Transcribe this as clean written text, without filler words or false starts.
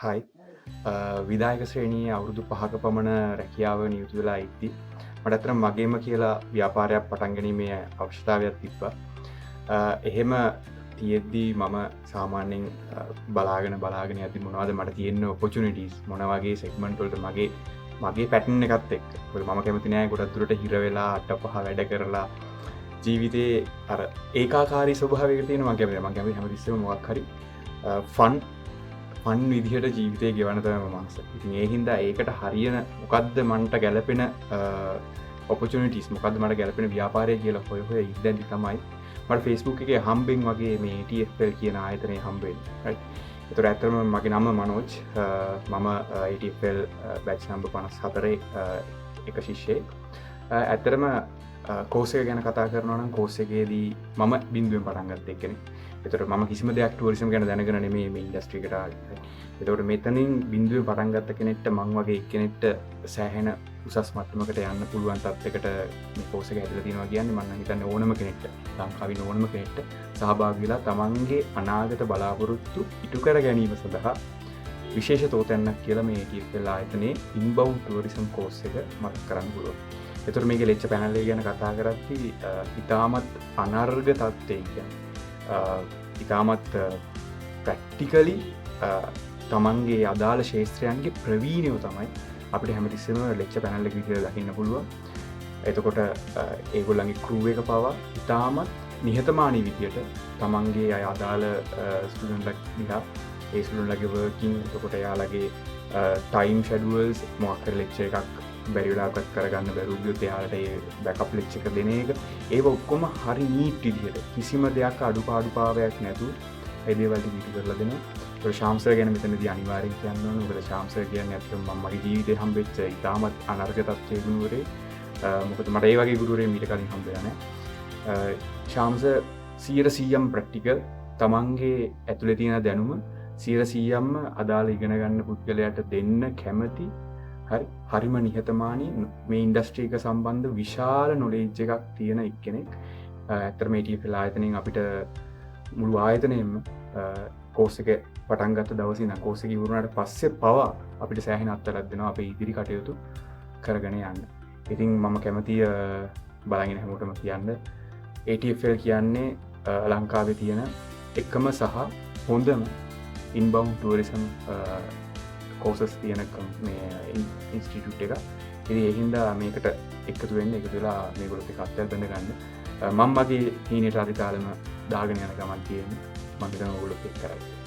හයි විදායක ශ්‍රේණයේ අවුරුදු 5ක පමණ රැකියාව නියුතු වෙලා ඉද්දි මට අතන මගේම කියලා ව්‍යාපාරයක් පටන් ගැනීමේ අවශ්‍යතාවයක් තිබ්බා. එහෙම තියෙද්දි මම සාමාන්‍යයෙන් බලාගෙන යද්දි මොනවද මට තියෙන ඔපචුනිටිස් මොන වගේ සෙග්මන්ට් වලට මගේ පැටර්න් එකත් එක්ක. මොකද මම කැමති නෑ ගොඩක් දුරට හිර වෙලා අටපහ වැඩ කරලා ජීවිතේ අර ඒකාකාරී ස්වභාවයක තියෙන මම කැමති හැමතිස්සෙම මොකක් හරි ෆන් විදිහට ජීවිතය ගෙවන තම මනස. ඉතින් ඒ හින්දා ඒකට හරියන මොකක්ද මන්ට ගැලපෙන ඔපචුනිටිස් මොකක්ද මට ගැලපෙන ව්‍යාපාරය කියලා හොය ඉද්දැදි තමයි මට ෆේස්බුක් එකේ හම්බෙන් වගේ මේ ATFL කියන ආයතනය හම්බෙන්නේ. ඒතර ඇත්තටම මගේ නම මනෝජ්. මම ATFL බැච් නම්බර් 54 එක ශිෂ්‍යයෙක්. ඇත්තටම කෝස් එක ගැන කතා කරනවා නම් කෝස් එකේදී මම බිඳුවෙන් පටන් ගත්ත එක්කෙනෙක්. ඒතර මම කිසිම දෙයක් ටුවරිසම් ගැන දැනගෙන නෙමෙයි මේ ඉන්ඩස්ට්‍රි එකට ආවේ. ඒතකොට මෙතනින් බිඳුවෙන් පටන් ගත්ත කෙනෙක්ට මං වගේ එක්කෙනෙක්ට සෑහෙන උසස් මට්ටමකට යන්න පුළුවන් තත්යකට මේ කෝස් එක හැදලා තියෙනවා කියන්නේ මම හිතන්නේ ඕනම කෙනෙක්ට ලංකාවේ ඕනම කෙනෙක්ට සහභාගී වෙලා තමන්ගේ අනාගත බලාපොරොත්තු ඉටු කර ගැනීම සඳහා විශේෂ තෝතැන්නක් කියලා මේ ATFL ආයතනයේ ඉන්බවුන්ඩ් ටුවරිසම් කෝස් එක මතක් කරන්න පුළුවන්. ඒතර මේකේ ලෙක්චර් පැනල් එක ගැන කතා කරද්දී ඉතාමත් අනර්ග තත්ත්වයක ඉතාමත් ප්‍රක්ටිකලි තමන්ගේ අදාළ ශේත්‍රයන්ගේ ප්‍රවීණයෝ තමයි අපිට හැමතිස්සම ලෙක්චර් පැනල් එක විදිහට දකින්න පුළුවන්. එතකොට ඒගොල්ලන්ගේ ක්‍රූ එක පවා ඉතාමත් නිහතමානී විදිහට තමන්ගේ අය අදාළ ස්ටුඩන්ට්ලා දිහා ඒ ස්ටුඩන්ට්ලාගේ වර්කින් එතකොට එයාලගේ ටයිම් ෂෙඩියුල්ස් මොකක් හරි ලෙක්චර් එකක් බැරි වෙලාවකට කරගන්න බැරුව ගියොත් එයාලට ඒ බෑකප් ලෙක්චර් එක දෙන එක ඒව ඔක්කොම හරි නීට් විදිහට කිසිම දෙයක් අඩුපාඩුපාවයක් නැතුව ඒ දේවල් ටික ඉටු කරලා දෙනවා. ඒක ශාම් සර් ගැන මෙතනදී අනිවාර්යෙන් කියන්න ඕනේ. මොකද ශාම් සර් කියන්නේ අපිට මම මගේ ජීවිතේ හම්බෙච්ච ඉතාමත් අනර්ග තත්ත්වයේ ගුරුවරේ. මොකද මට ඒ වගේ ගුරුවරයෙක් මීට කලින් හම්බෙලා නැහැ. ශාම් සර් 100%ම් ප්‍රැක්ටිකල් තමන්ගේ ඇතුලේ තියෙන දැනුම 100%ම් අදාළ ඉගෙන ගන්න පුද්ගලයාට දෙන්න කැමති හරිම නිහතමානී මේ ඉන්ඩස්ට්‍රි එක සම්බන්ධ විශාල නොලෙජ් එකක් තියෙන එක්කෙනෙක්. ඇත්තටම ATFL ආයතනයෙන් අපිට මුළු ආයතනයෙම කෝස් එක පටන් ගත්ත දවසේ ඉඳන් කෝස් එක ඉවරුනාට පස්සේ පවා අපිට සෑහෙන අත්දැකීම් දෙනවා අපේ ඉදිරි කටයුතු කරගෙන යන්න. ඉතින් මම කැමතියි බලගෙන හැමෝටම කියන්න ATFL කියන්නේ ලංකාවේ තියෙන එකම සහ හොඳම ඉන්බවුන්ඩ් ටුවරිසම් කෝසස් තියෙන මේ ඉන්ස්ටිටියුට් එක. ඉතින් ඒ හින්දා මේකට එකතු වෙලා මේගොල්ලොත් එක්ක අත්දැක බඳ ගන්න. මම මගේ හීනෙට අරිතාලම දාගෙන යන ගමන් තියෙන්නේ. මම හිතනවා ඔයගොල්ලොත් එක්ක කරයි.